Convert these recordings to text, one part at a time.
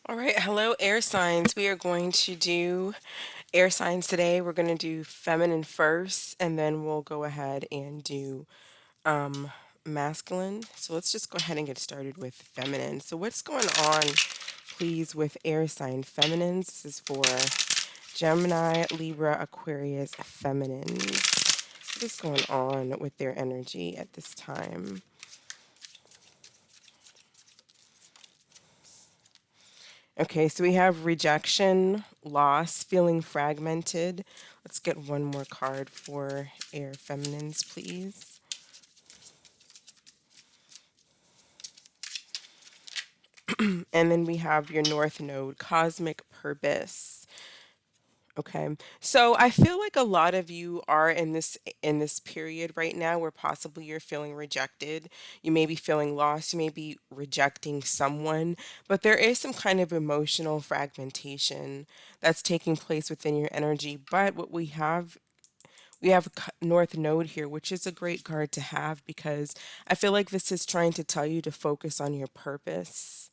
All right, hello, air signs. We are going to do air signs today. We're going to do feminine first, and then we'll go ahead and do masculine. So let's just go ahead and get started with feminine. So, what's going on, please, with air sign feminines? This is for Gemini, Libra, Aquarius, feminines. What is going on with their energy at this time? Okay, so we have rejection, loss, feeling fragmented. Let's get one more card for air feminines, please. And then we have your North Node, cosmic purpose. Okay. So I feel like a lot of you are in this period right now where possibly you're feeling rejected. You may be feeling lost, you may be rejecting someone, but there is some kind of emotional fragmentation that's taking place within your energy. But what we have North Node here, which is a great card to have because I feel like this is trying to tell you to focus on your purpose.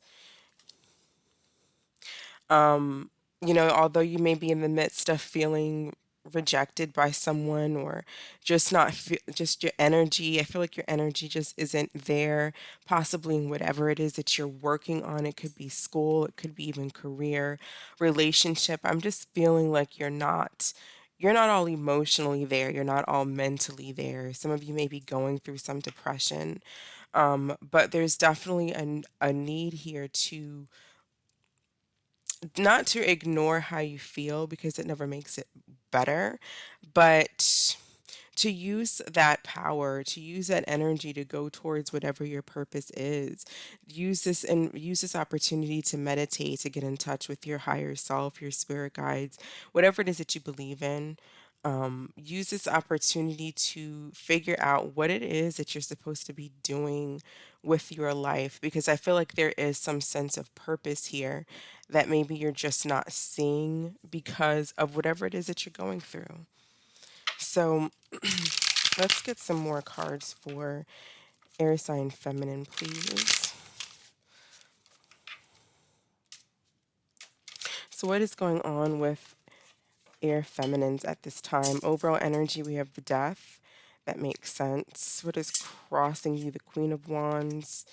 Although you may be in the midst of feeling rejected by someone or just not just your energy, I feel like your energy just isn't there, possibly in whatever it is that you're working on. It could be school, it could be even career, relationship. I'm just feeling like you're not all emotionally there, you're not all mentally there. Some of you may be going through some depression. But there's definitely a need here to not to ignore how you feel because it never makes it better, but to use that power, to use that energy to go towards whatever your purpose is. Use this opportunity to meditate, to get in touch with your higher self, your spirit guides, whatever it is that you believe in. Use this opportunity to figure out what it is that you're supposed to be doing with your life because I feel like there is some sense of purpose here that maybe you're just not seeing because of whatever it is that you're going through. So let's get some more cards for air sign feminine, please. So, what is going on with air feminines at this time? Overall energy, we have the death. That makes sense. What is crossing you? The Queen of Wands,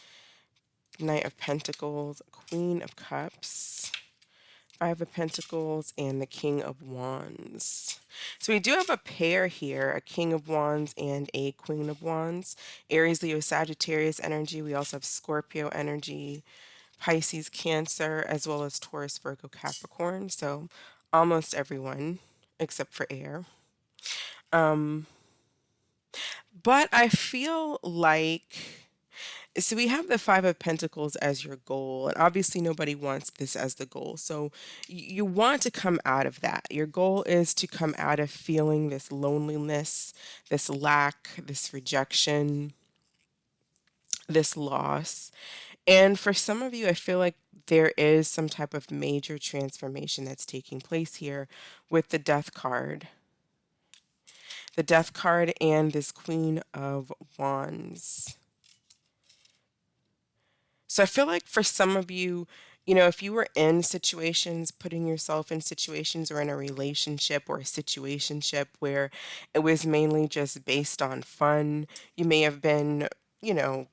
Knight of Pentacles, Queen of Cups, Five of Pentacles, and the King of Wands. So we do have a pair here, a King of Wands and a Queen of Wands. Aries, Leo, Sagittarius energy. We also have Scorpio energy, Pisces, Cancer, as well as Taurus, Virgo, Capricorn. So almost everyone except for air. But I feel like so we have the Five of Pentacles as your goal, and obviously nobody wants this as the goal. So you want to come out of that. Your goal is to come out of feeling this loneliness, this lack, this rejection, this loss. And for some of you, I feel like there is some type of major transformation that's taking place here with the Death card. The Death card and this Queen of Wands. So I feel like for some of you, if you were in situations, putting yourself in situations or in a relationship or a situationship where it was mainly just based on fun, you may have been, you know,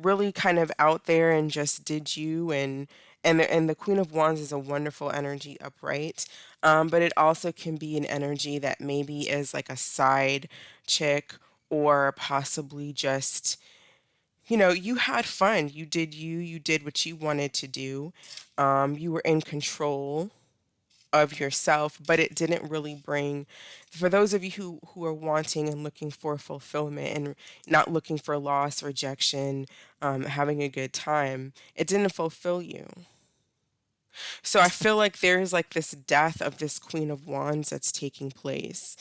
really kind of out there and just did you and the Queen of Wands is a wonderful energy upright, but it also can be an energy that maybe is like a side chick or possibly just you had fun. You did what you wanted to do. You were in control of yourself, but it didn't really bring, for those of you who are wanting and looking for fulfillment and not looking for loss, rejection, having a good time, it didn't fulfill you. So I feel like there's like this death of this Queen of Wands that's taking place.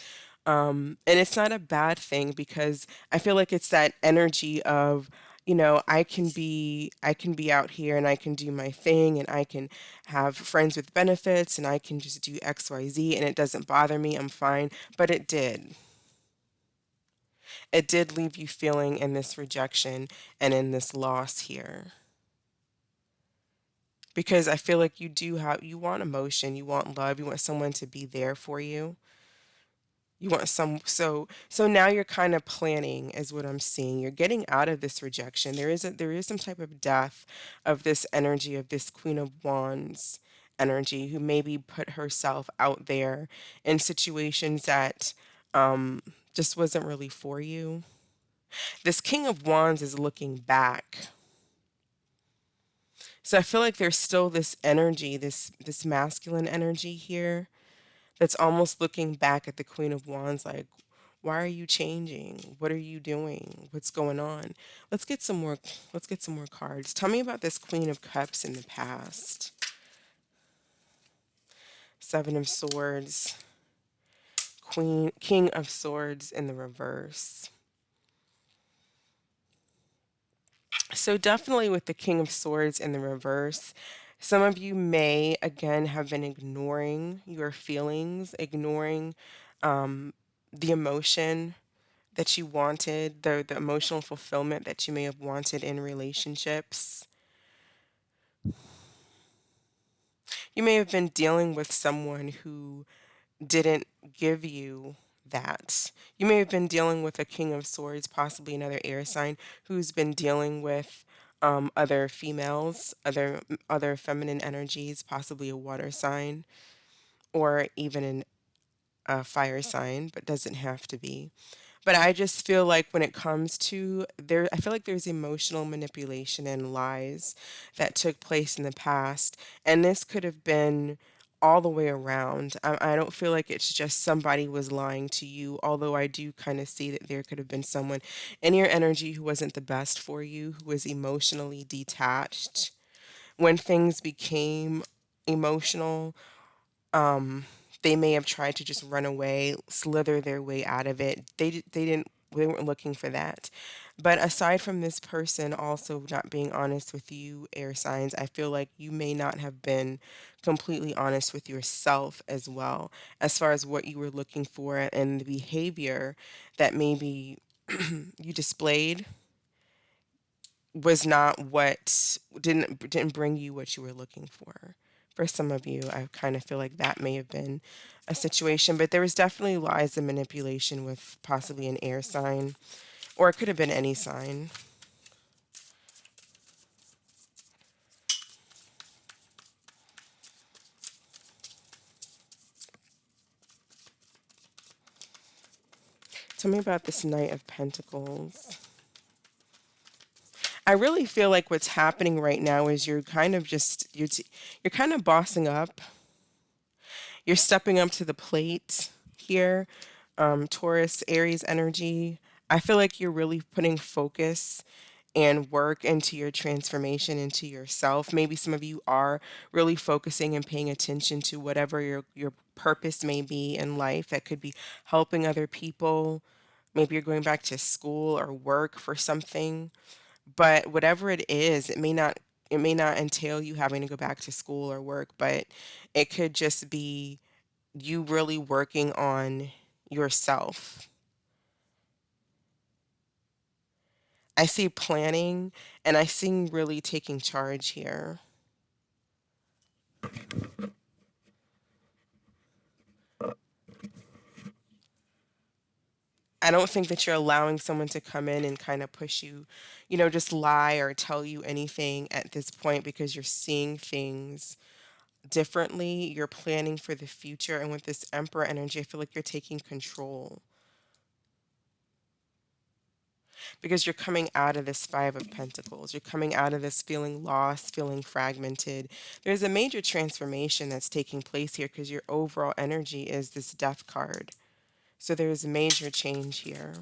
And it's not a bad thing because I feel like it's that energy of, I can be out here and I can do my thing and I can have friends with benefits and I can just do XYZ and it doesn't bother me. I'm fine. But it did. It did leave you feeling in this rejection and in this loss here because I feel like you want emotion, you want love, you want someone to be there for you. You want so now you're kind of planning is what I'm seeing. You're getting out of this rejection. There is some type of death of this energy of this Queen of Wands energy who maybe put herself out there in situations that just wasn't really for you. This King of Wands is looking back. So I feel like there's still this energy, this masculine energy here that's almost looking back at the Queen of Wands like, why are you changing? What are you doing? What's going on? Let's get some more let's get some more cards. Tell me about this Queen of Cups in the past. Seven of Swords, King of Swords in the reverse. So definitely with the King of Swords in the reverse, some of you may again have been ignoring your feelings, ignoring the emotion that you wanted, the emotional fulfillment that you may have wanted in relationships. You may have been dealing with someone who didn't give you that. You may have been dealing with a King of Swords, possibly another air sign, who's been dealing with other females, other feminine energies, possibly a water sign, or even a fire sign, but doesn't have to be. But I just feel like when it comes to there, I feel like there's emotional manipulation and lies that took place in the past. And this could have been all the way around. I don't feel like it's just somebody was lying to you, although I do kind of see that there could have been someone in your energy who wasn't the best for you, who was emotionally detached. When things became emotional, um, they may have tried to just run away, slither their way out of it. They weren't looking for that. But aside from this person also not being honest with you, air signs, I feel like you may not have been completely honest with yourself as well, as far as what you were looking for and the behavior that maybe you displayed was not what didn't bring you what you were looking for. For some of you, I kind of feel like that may have been a situation, but there was definitely lies and manipulation with possibly an air sign, or it could have been any sign. Tell me about this Knight of Pentacles. I really feel like what's happening right now is you're kind of bossing up. You're stepping up to the plate here. Taurus, Aries energy. I feel like you're really putting focus and work into your transformation into yourself. Maybe some of you are really focusing and paying attention to whatever your purpose may be in life. That could be helping other people. Maybe you're going back to school or work for something. But whatever it may not entail you having to go back to school or work, but it could just be you really working on yourself. I see planning and I see really taking charge here. I don't think that you're allowing someone to come in and kind of push you, just lie or tell you anything at this point because you're seeing things differently. You're planning for the future. And with this Emperor energy, I feel like you're taking control because you're coming out of this Five of Pentacles. You're coming out of this feeling lost, feeling fragmented. There's a major transformation that's taking place here because your overall energy is this Death card. So there's a major change here.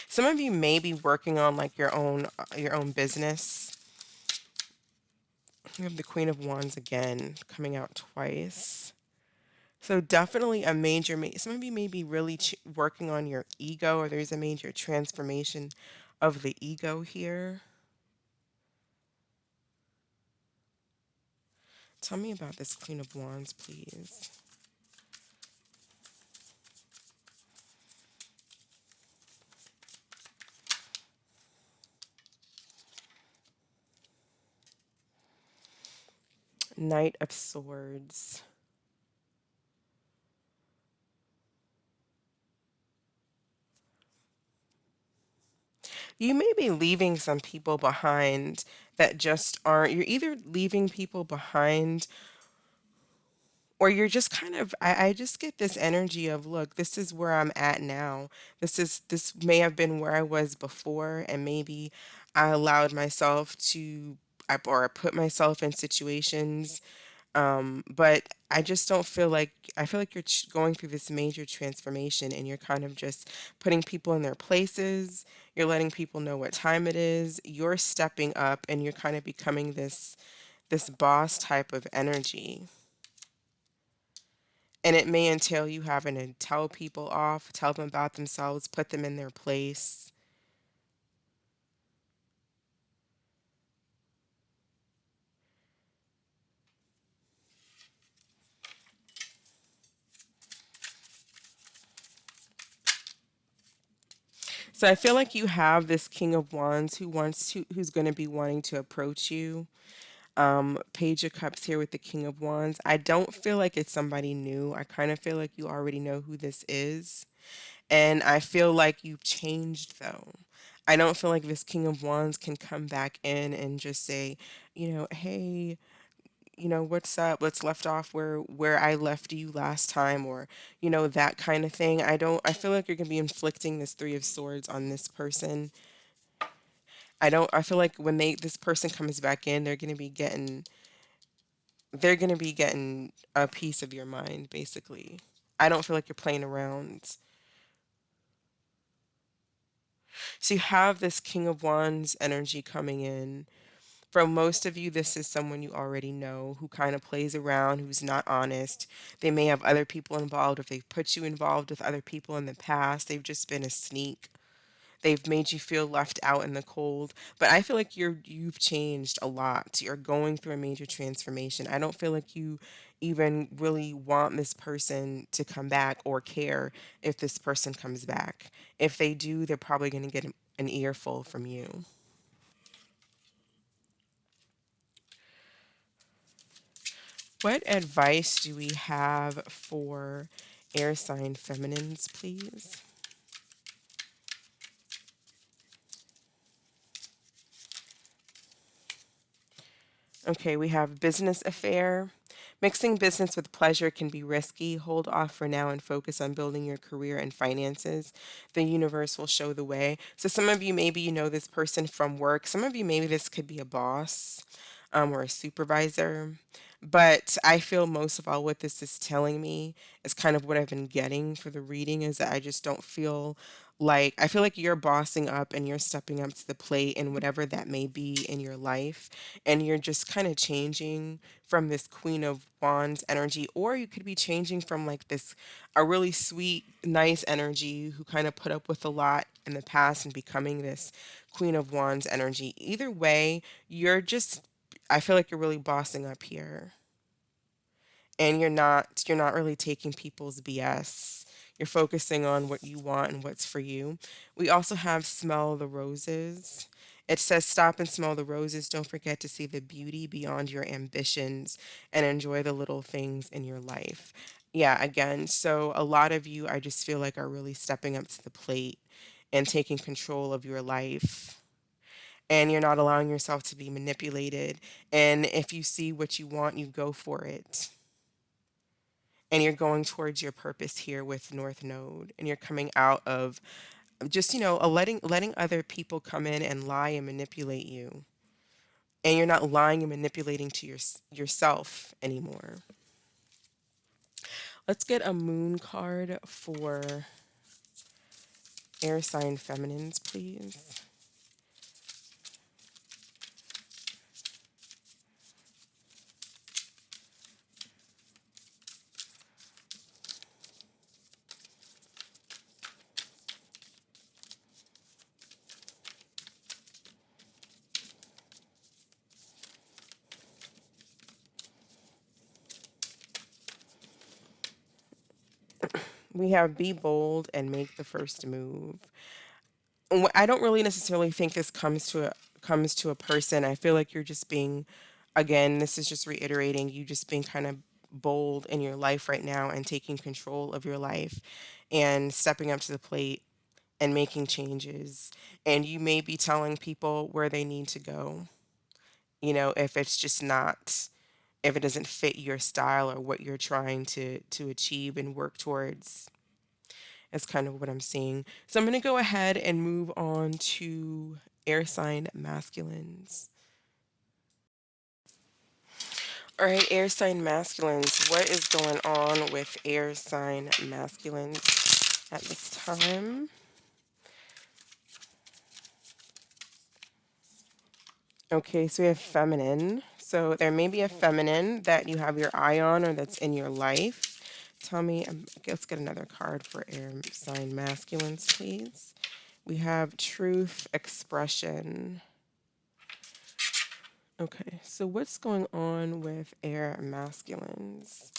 Some of you may be working on like your own business. You have the Queen of Wands again coming out twice. So definitely a major, some of you may be really working on your ego, or there's a major transformation of the ego here. Tell me about this Queen of Wands, please. Knight of Swords. You may be leaving some people behind that just aren't, you're either leaving people behind or you're just kind of, I just get this energy of, look, this is where I'm at now. This may have been where I was before, and maybe I allowed myself to, or I put myself in situations, but I just don't feel like, I feel like you're going through this major transformation, and you're kind of just putting people in their places. You're letting people know what time it is. You're stepping up, and you're kind of becoming this boss type of energy. And it may entail you having to tell people off, tell them about themselves, put them in their place. So I feel like you have this King of Wands who's going to be wanting to approach you. Page of Cups here with the King of Wands. I don't feel like it's somebody new. I kind of feel like you already know who this is. And I feel like you've changed though. I don't feel like this King of Wands can come back in and just say, hey, what's up? Let's left off where I left you last time, or that kind of thing. I feel like you're going to be inflicting this 3 of Swords on this person. I feel like when this person comes back in, they're going to be getting a piece of your mind, basically. I don't feel like you're playing around. So you have this King of Wands energy coming in. For most of you, this is someone you already know who kind of plays around, who's not honest. They may have other people involved. If they've put you involved with other people in the past, they've just been a sneak. They've made you feel left out in the cold. But I feel like you've changed a lot. You're going through a major transformation. I don't feel like you even really want this person to come back or care if this person comes back. If they do, they're probably going to get an earful from you. What advice do we have for air sign feminines, please? Okay, we have business affair. Mixing business with pleasure can be risky. Hold off for now and focus on building your career and finances. The universe will show the way. So, some of you, maybe you know this person from work. Some of you, maybe this could be a boss, or a supervisor. But I feel most of all what this is telling me is kind of what I've been getting for the reading is that I just don't feel like, I feel like you're bossing up and you're stepping up to the plate in whatever that may be in your life, and you're just kind of changing from this Queen of Wands energy, or you could be changing from like this a really sweet, nice energy who kind of put up with a lot in the past and becoming this Queen of Wands energy. Either way, I feel like you're really bossing up here, and you're not really taking people's BS. You're focusing on what you want and what's for you. We also have smell the roses. It says stop and smell the roses. Don't forget to see the beauty beyond your ambitions and enjoy the little things in your life. Yeah, again, so a lot of you I just feel like are really stepping up to the plate and taking control of your life, and you're not allowing yourself to be manipulated. And if you see what you want, you go for it. And you're going towards your purpose here with North Node, and you're coming out of just letting other people come in and lie and manipulate you, and you're not lying and manipulating to yourself anymore. Let's get a moon card for air sign feminines, please. We have be bold and make the first move. I don't really necessarily think this comes to a person. I feel like you're just being again, this is just reiterating you just being kind of bold in your life right now and taking control of your life and stepping up to the plate and making changes. And you may be telling people where they need to go, if it's just not, if it doesn't fit your style or what you're trying to achieve and work towards. That's kind of what I'm seeing. So I'm going to go ahead and move on to air sign masculines. All right, air sign masculines. What is going on with air sign masculines at this time? Okay, so we have feminine. So there may be a feminine that you have your eye on or that's in your life. Tell me, let's get another card for air sign masculines, please. We have truth expression. Okay, so what's going on with air masculines?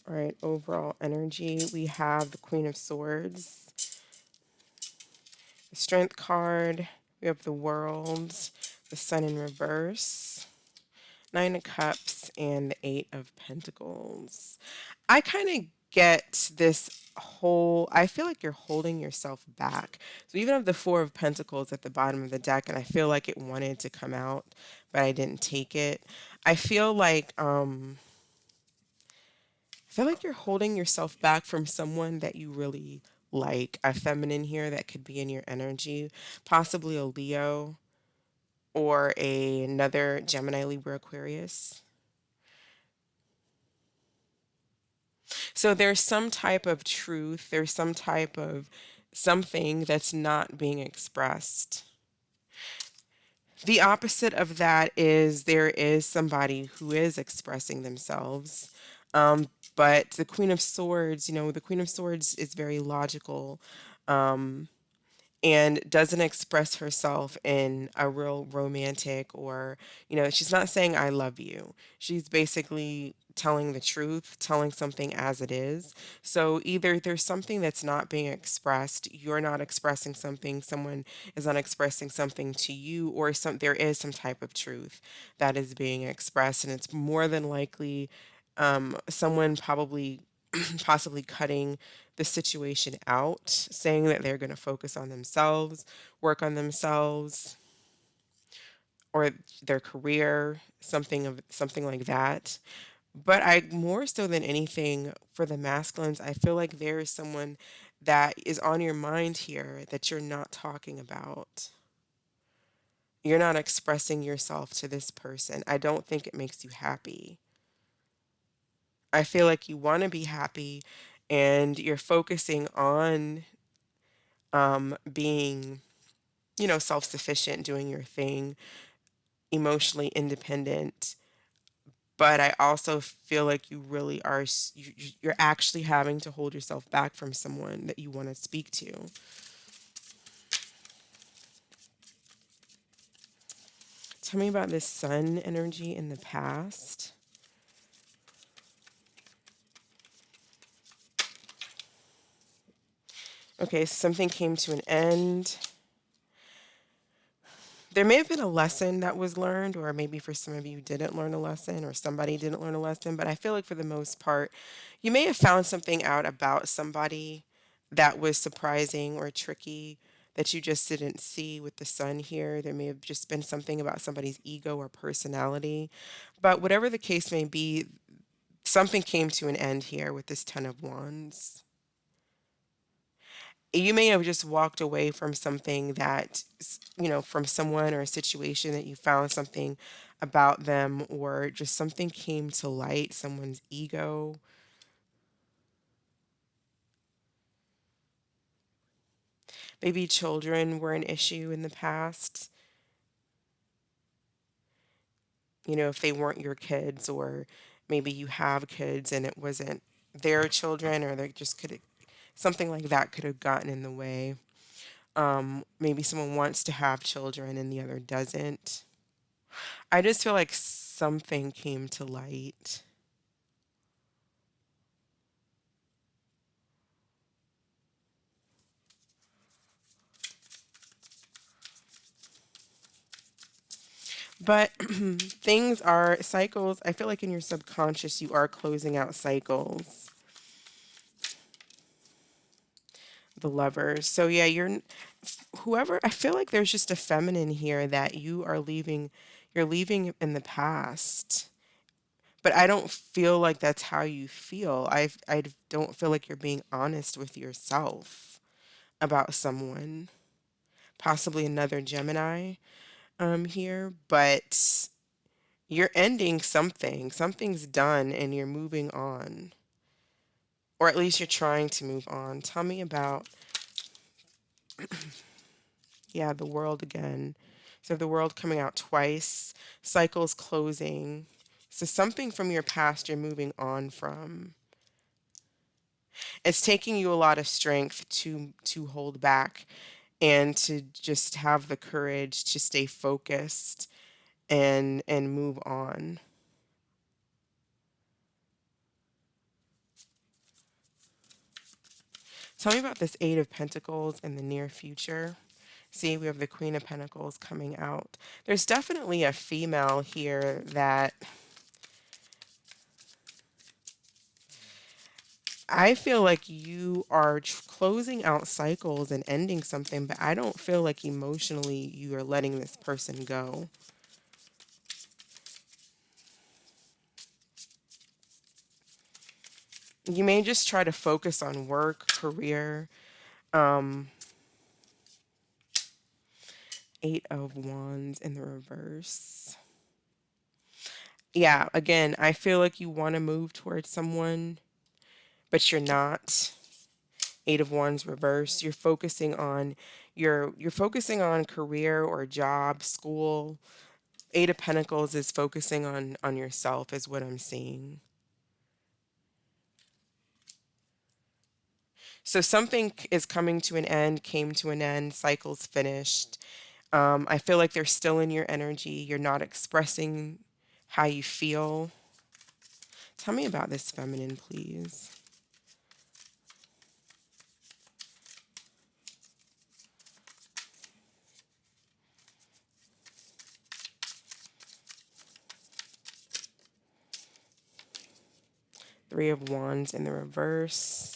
All right, overall energy, we have the Queen of Swords, the Strength card, we have the World, the Sun in reverse, Nine of Cups, and the Eight of Pentacles. I kind of get this whole, I feel like you're holding yourself back. So even have the Four of Pentacles at the bottom of the deck, and I feel like it wanted to come out, but I didn't take it. I feel like, you're holding yourself back from someone that you really like, a feminine here that could be in your energy, possibly a Leo or another Gemini, Libra, Aquarius. So there's some type of truth, there's some type of something that's not being expressed. The opposite of that is there is somebody who is expressing themselves. But the Queen of Swords, the Queen of Swords is very logical. Um, and doesn't express herself in a real romantic or, she's not saying I love you. She's basically telling the truth, telling something as it is. So either there's something that's not being expressed, you're not expressing something, someone is not expressing something to you, or there is some type of truth that is being expressed, and it's more than likely someone probably possibly cutting the situation out, saying that they're going to focus on themselves, work on themselves, or their career, something like that. But I more so than anything for the masculines, I feel like there is someone that is on your mind here that you're not talking about. You're not expressing yourself to this person. I don't think it makes you happy. I feel like you want to be happy and you're focusing on being, self sufficient, doing your thing, emotionally independent. But I also feel like you really are, you're actually having to hold yourself back from someone that you want to speak to. Tell me about this sun energy in the past. Okay, so something came to an end. There may have been a lesson that was learned, or maybe for some of you didn't learn a lesson, or somebody didn't learn a lesson, but I feel like for the most part, you may have found something out about somebody that was surprising or tricky that you just didn't see with the sun here. There may have just been something about somebody's ego or personality. But whatever the case may be, something came to an end here with this Ten of Wands. You may have just walked away from something that, from someone or a situation that you found something about them, or just something came to light, someone's ego. Maybe children were an issue in the past, if they weren't your kids, or maybe you have kids and it wasn't their children, or they just could, something like that could have gotten in the way. Maybe someone wants to have children and the other doesn't. I just feel like something came to light. But things are cycles. I feel like in your subconscious, you are closing out cycles. The lovers. So yeah, whoever, I feel like there's just a feminine here that you're leaving in the past. But I don't feel like that's how you feel. I don't feel like you're being honest with yourself about someone, possibly another Gemini here, but you're ending something. Something's done and you're moving on. Or at least you're trying to move on. Tell me about, yeah, the world again. So the world coming out twice, cycles closing. So something from your past you're moving on from. It's taking you a lot of strength to hold back and to just have the courage to stay focused and move on. Tell me about this Eight of Pentacles in the near future. See, we have the Queen of Pentacles coming out. There's definitely a female here that I feel like you are closing out cycles and ending something, but I don't feel like emotionally you are letting this person go. You may just try to focus on work, career. Um, Eight of Wands in the reverse. Yeah, again, I feel like you want to move towards someone, but you're not. Eight of Wands reverse. You're focusing on career or job, school. Eight of Pentacles is focusing on yourself is what I'm seeing. So something is coming to an end, came to an end, cycle's finished. I feel like they're still in your energy. You're not expressing how you feel. Tell me about this feminine, please. Three of Wands in the reverse.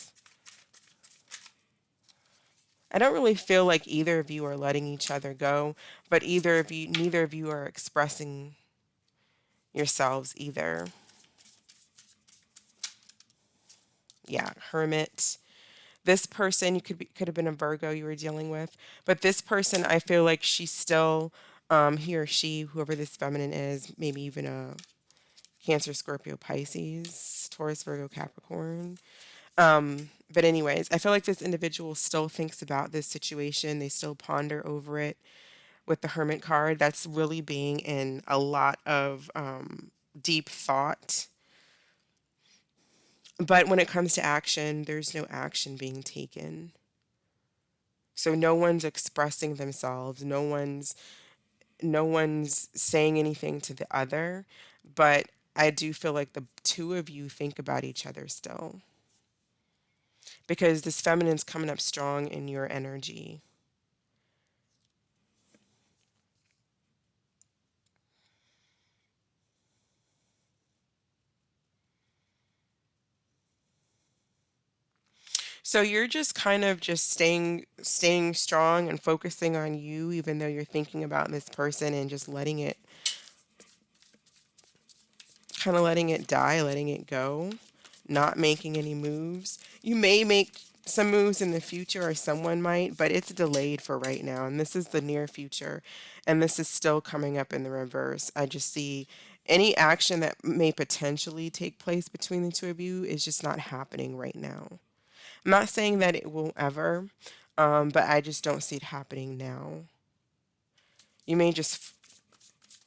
I don't really feel like either of you are letting each other go, but neither of you are expressing yourselves either. Yeah, Hermit. This person, you could have been a Virgo you were dealing with, but this person, I feel like she's still, he or she, whoever this feminine is, maybe even a Cancer, Scorpio, Pisces, Taurus, Virgo, Capricorn. But anyways, I feel like this individual still thinks about this situation. They still ponder over it with the Hermit card. That's really being in a lot of deep thought. But when it comes to action, there's no action being taken. So no one's expressing themselves. No one's saying anything to the other. But I do feel like the two of you think about each other still. Because this feminine's coming up strong in your energy. So you're just kind of just staying strong and focusing on you even though you're thinking about this person and just letting it die, letting it go, not making any moves. You may make some moves in the future or someone might, but it's delayed for right now and this is the near future and this is still coming up in the reverse. I just see any action that may potentially take place between the two of you is just not happening right now. I'm not saying that it won't ever, but I just don't see it happening now. You may just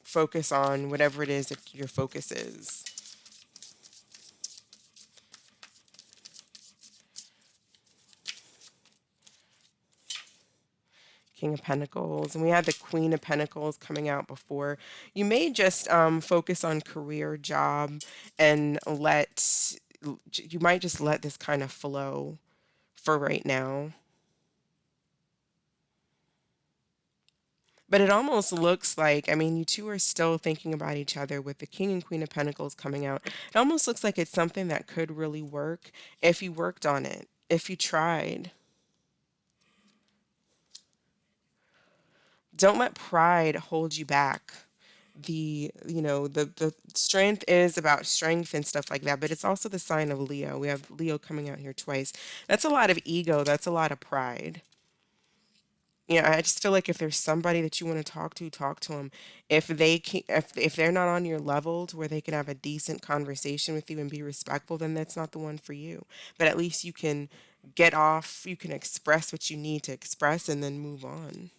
focus on whatever it is that your focus is. King of Pentacles, and we had the Queen of Pentacles coming out before. You may just focus on career, job, and you might just let this kind of flow for right now. But it almost looks like, I mean, you two are still thinking about each other with the King and Queen of Pentacles coming out. It almost looks like it's something that could really work if you worked on it, if you tried. Don't let pride hold you back. The strength is about strength and stuff like that, but it's also the sign of Leo. We have Leo coming out here twice. That's a lot of ego, that's a lot of pride. Yeah, I just feel like if there's somebody that you want to talk to them. If they can, if they're not on your level to where they can have a decent conversation with you and be respectful, then that's not the one for you. But at least you can get off, you can express what you need to express and then move on.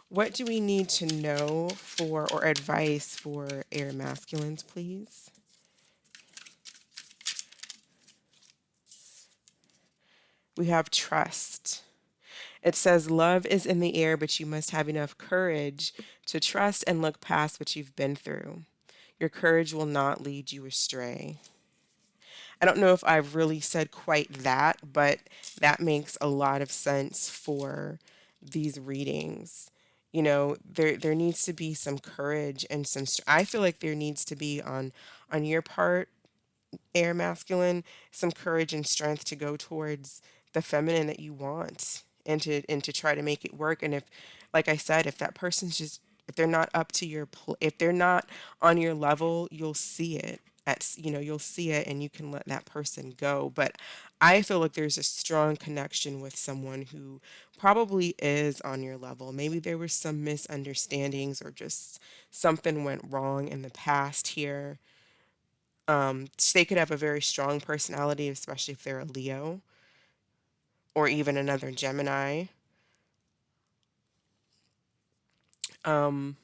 What do we need to know for or advice for air masculines, please? We have trust. It says love is in the air, but you must have enough courage to trust and look past what you've been through. Your courage will not lead you astray. I don't know if I've really said quite that, but that makes a lot of sense for these readings. There needs to be some courage and I feel like there needs to be on your part, air masculine, some courage and strength to go towards the feminine that you want and to try to make it work. And if, like I said, if that person's just, if they're not up to if they're not on your level, you'll see it you'll see it and you can let that person go. But I feel like there's a strong connection with someone who probably is on your level. Maybe there were some misunderstandings or just something went wrong in the past here. They could have a very strong personality, especially if they're a Leo or even another Gemini. Um,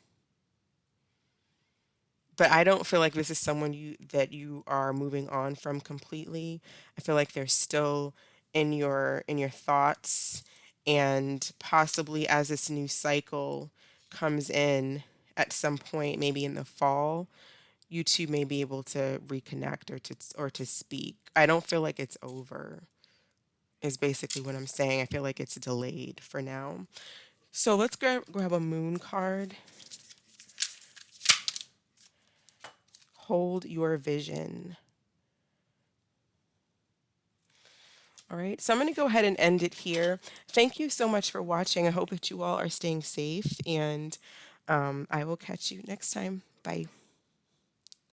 but I don't feel like this is someone you are moving on from completely. I feel like they're still in your thoughts, and possibly as this new cycle comes in at some point, maybe in the fall, you two may be able to reconnect or to speak. I don't feel like it's over. Is basically what I'm saying. I feel like it's delayed for now. So let's grab a moon card. Hold your vision. All right, so I'm going to go ahead and end it here. Thank you so much for watching. I hope that you all are staying safe, and I will catch you next time. Bye.